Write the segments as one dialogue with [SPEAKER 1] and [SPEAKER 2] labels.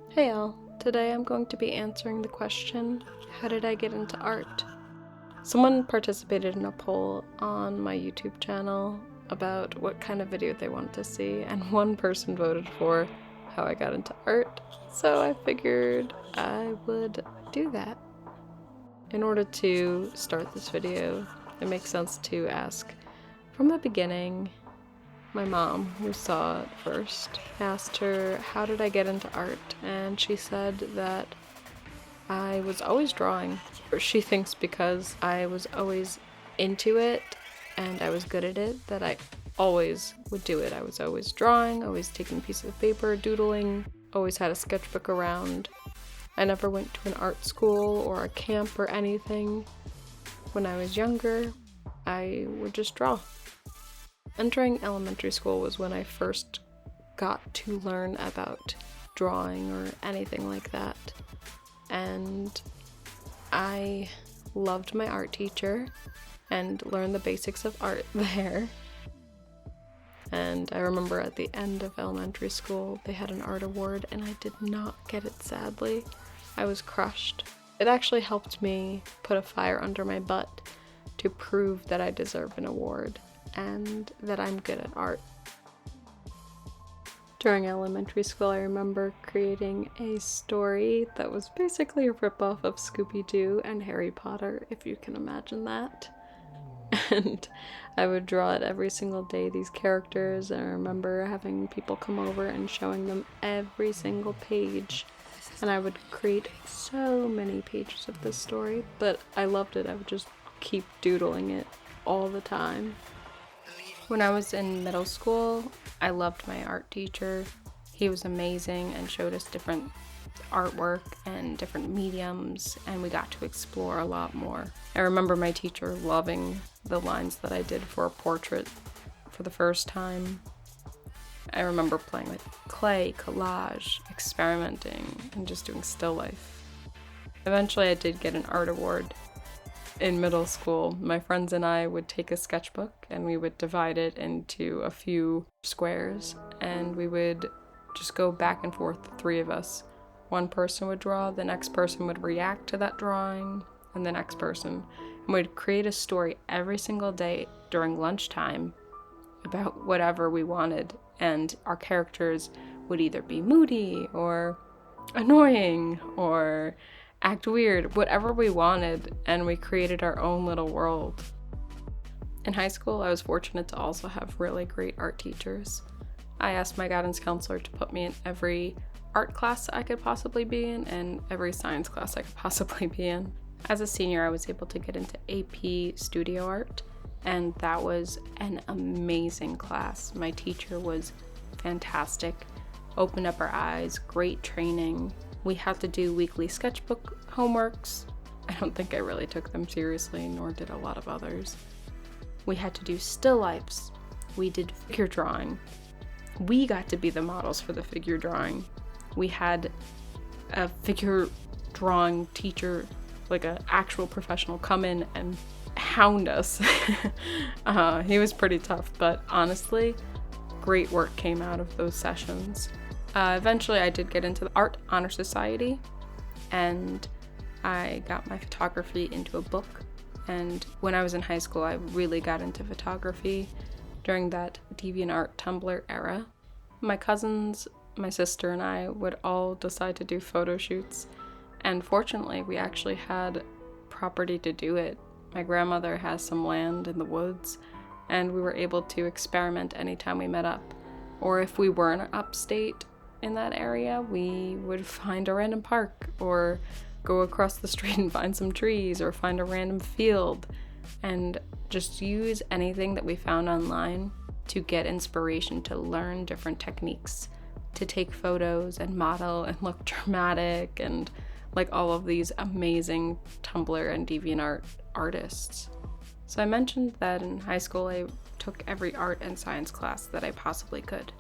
[SPEAKER 1] Hey all, today I'm going to be answering the question, how did I get into art? Someone participated in a poll on my YouTube channel about what kind of video they wanted to see, and one person voted for how I got into art, so I figured I would do that. In order to start this video, it makes sense to ask from the beginning. My mom, who saw it first, asked her, how did I get into art? And she said that I was always drawing. She thinks because I was always into it and I was good at it, that I always would do it. I was always drawing, always taking pieces of paper, doodling, always had a sketchbook around. I never went to an art school or a camp or anything. When I was younger, I would just draw. Entering elementary school was when I first got to learn about drawing or anything like that. And I loved my art teacher and learned the basics of art there. And I remember at the end of elementary school, they had an art award and I did not get it, sadly. I was crushed. It actually helped me put a fire under my butt to prove that I deserve an award and that I'm good at art. During elementary school, I remember creating a story that was basically a ripoff of Scooby-Doo and Harry Potter, if you can imagine that. And I would draw it every single day, these characters, and I remember having people come over and showing them every single page. And I would create so many pages of this story, but I loved it. I would just keep doodling it all the time. When I was in middle school, I loved my art teacher. He was amazing and showed us different artwork and different mediums, and we got to explore a lot more. I remember my teacher loving the lines that I did for a portrait for the first time. I remember playing with clay, collage, experimenting, and just doing still life. Eventually I did get an art award. In middle school, my friends and I would take a sketchbook and we would divide it into a few squares, and we would just go back and forth, the three of us. One person would draw, the next person would react to that drawing, and the next person. And we'd create a story every single day during lunchtime about whatever we wanted, and our characters would either be moody or annoying or act weird, whatever we wanted, and we created our own little world. In high school, I was fortunate to also have really great art teachers. I asked my guidance counselor to put me in every art class I could possibly be in and every science class I could possibly be in. As a senior, I was able to get into AP studio art, and that was an amazing class. My teacher was fantastic, opened up our eyes, great training. We had to do weekly sketchbook homeworks. I don't think I really took them seriously, nor did a lot of others. We had to do still lifes. We did figure drawing. We got to be the models for the figure drawing. We had a figure drawing teacher, like an actual professional, come in and hound us. He was pretty tough, but honestly, great work came out of those sessions. Eventually I did get into the Art Honor Society, and I got my photography into a book. And when I was in high school, I really got into photography during that DeviantArt Tumblr era. My cousins, my sister, and I would all decide to do photo shoots, and fortunately we actually had property to do it. My grandmother has some land in the woods, and we were able to experiment anytime we met up. Or if we weren't upstate in that area, we would find a random park or go across the street and find some trees or find a random field and just use anything that we found online to get inspiration to learn different techniques, to take photos and model and look dramatic and like all of these amazing Tumblr and DeviantArt artists. So I mentioned that in high school I took every art and science class that I possibly could.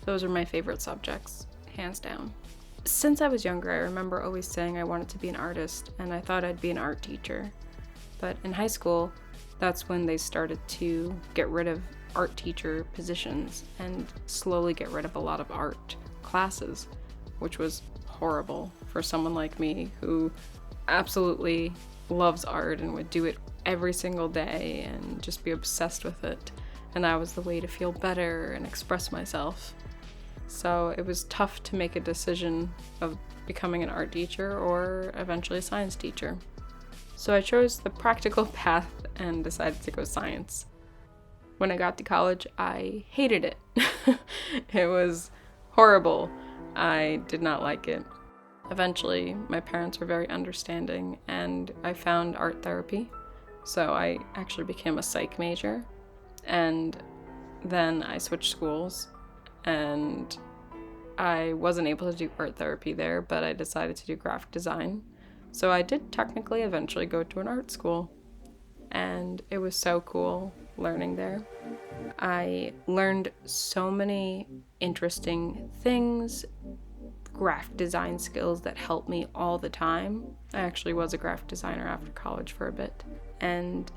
[SPEAKER 1] Those are my favorite subjects, hands down. Since I was younger, I remember always saying I wanted to be an artist, and I thought I'd be an art teacher. But in high school, that's when they started to get rid of art teacher positions and slowly get rid of a lot of art classes, which was horrible for someone like me who absolutely loves art and would do it every single day and just be obsessed with it. And that was the way to feel better and express myself. So it was tough to make a decision of becoming an art teacher or eventually a science teacher. So I chose the practical path and decided to go science. When I got to college, I hated it. It was horrible. I did not like it. Eventually, my parents were very understanding and I found art therapy. So I actually became a psych major. And then I switched schools and I wasn't able to do art therapy there, but I decided to do graphic design. So I did technically eventually go to an art school, and it was so cool learning there. I learned so many interesting things, graphic design skills that helped me all the time. I actually was a graphic designer after college for a bit, and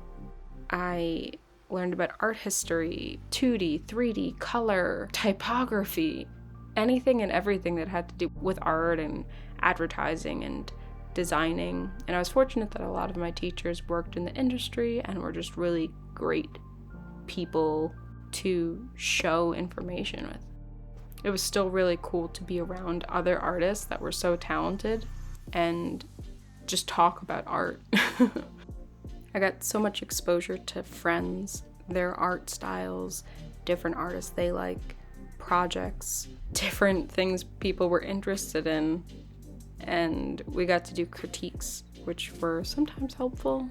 [SPEAKER 1] I learned about art history, 2D, 3D, color, typography, anything and everything that had to do with art and advertising and designing. And I was fortunate that a lot of my teachers worked in the industry and were just really great people to show information with. It was still really cool to be around other artists that were so talented and just talk about art. I got so much exposure to friends, their art styles, different artists they like, projects, different things people were interested in, and we got to do critiques, which were sometimes helpful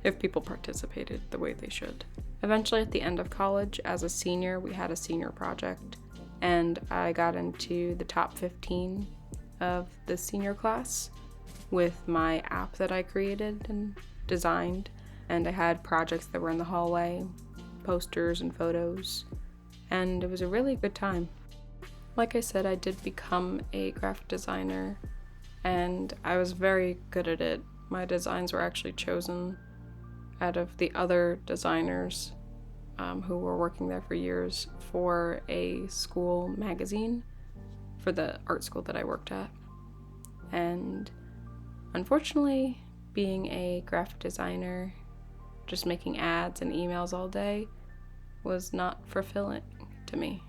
[SPEAKER 1] if people participated the way they should. Eventually, at the end of college, as a senior, we had a senior project, and I got into the top 15 of the senior class with my app that I created and designed, and I had projects that were in the hallway, posters and photos, and it was a really good time. Like I said, I did become a graphic designer, and I was very good at it. My designs were actually chosen out of the other designers who were working there for years for a school magazine for the art school that I worked at. And unfortunately, being a graphic designer, just making ads and emails all day, was not fulfilling to me.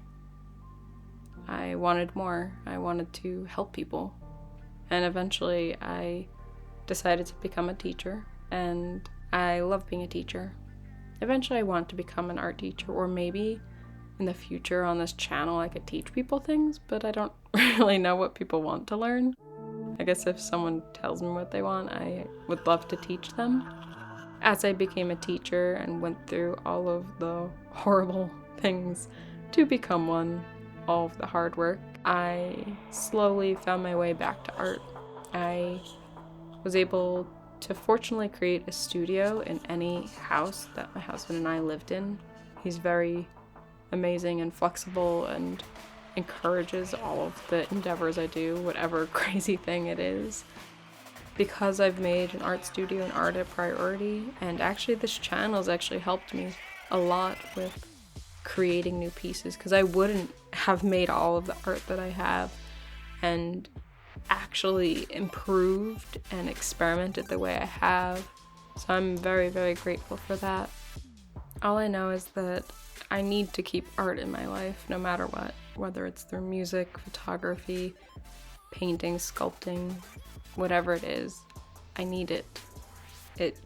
[SPEAKER 1] I wanted more. I wanted to help people. And eventually I decided to become a teacher, and I love being a teacher. Eventually I want to become an art teacher, or maybe in the future on this channel I could teach people things, but I don't really know what people want to learn. I guess if someone tells me what they want, I would love to teach them. As I became a teacher and went through all of the horrible things to become one, all of the hard work, I slowly found my way back to art. I was able to fortunately create a studio in any house that my husband and I lived in. He's very amazing and flexible and encourages all of the endeavors I do, whatever crazy thing it is. Because I've made an art studio and art a priority, and actually this channel has actually helped me a lot with creating new pieces, because I wouldn't have made all of the art that I have and actually improved and experimented the way I have. So I'm very, very grateful for that. All I know is that I need to keep art in my life no matter what, whether it's through music, photography, painting, sculpting, whatever it is. I need it. It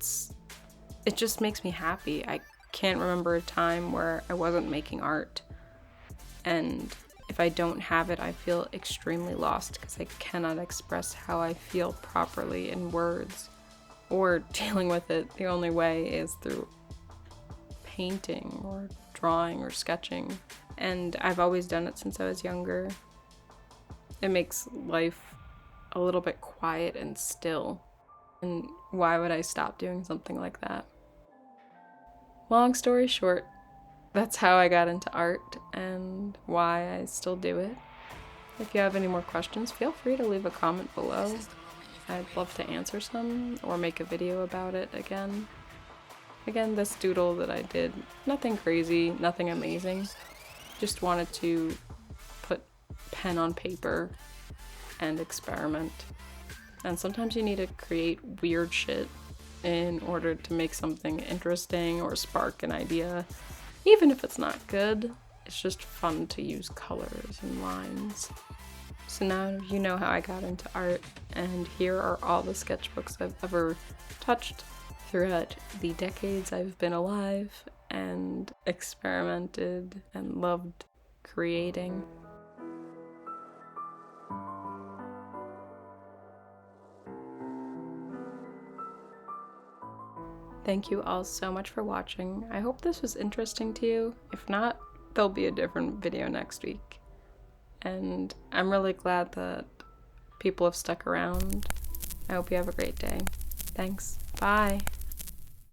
[SPEAKER 1] just makes me happy. I can't remember a time where I wasn't making art, and if I don't have it, I feel extremely lost because I cannot express how I feel properly in words, or dealing with it the only way is through painting or drawing or sketching. And I've always done it since I was younger. It makes life a little bit quiet and still. And why would I stop doing something like that? Long story short, that's how I got into art and why I still do it. If you have any more questions, feel free to leave a comment below. I'd love to answer some or make a video about it again. Again, this doodle that I did, nothing crazy, nothing amazing. Just wanted to put pen on paper and experiment. And sometimes you need to create weird shit in order to make something interesting or spark an idea. Even if it's not good, it's just fun to use colors and lines. So now you know how I got into art, and here are all the sketchbooks I've ever touched throughout the decades I've been alive and experimented and loved creating. Thank you all so much for watching. I hope this was interesting to you. If not, there'll be a different video next week. And I'm really glad that people have stuck around. I hope you have a great day. Thanks. Bye.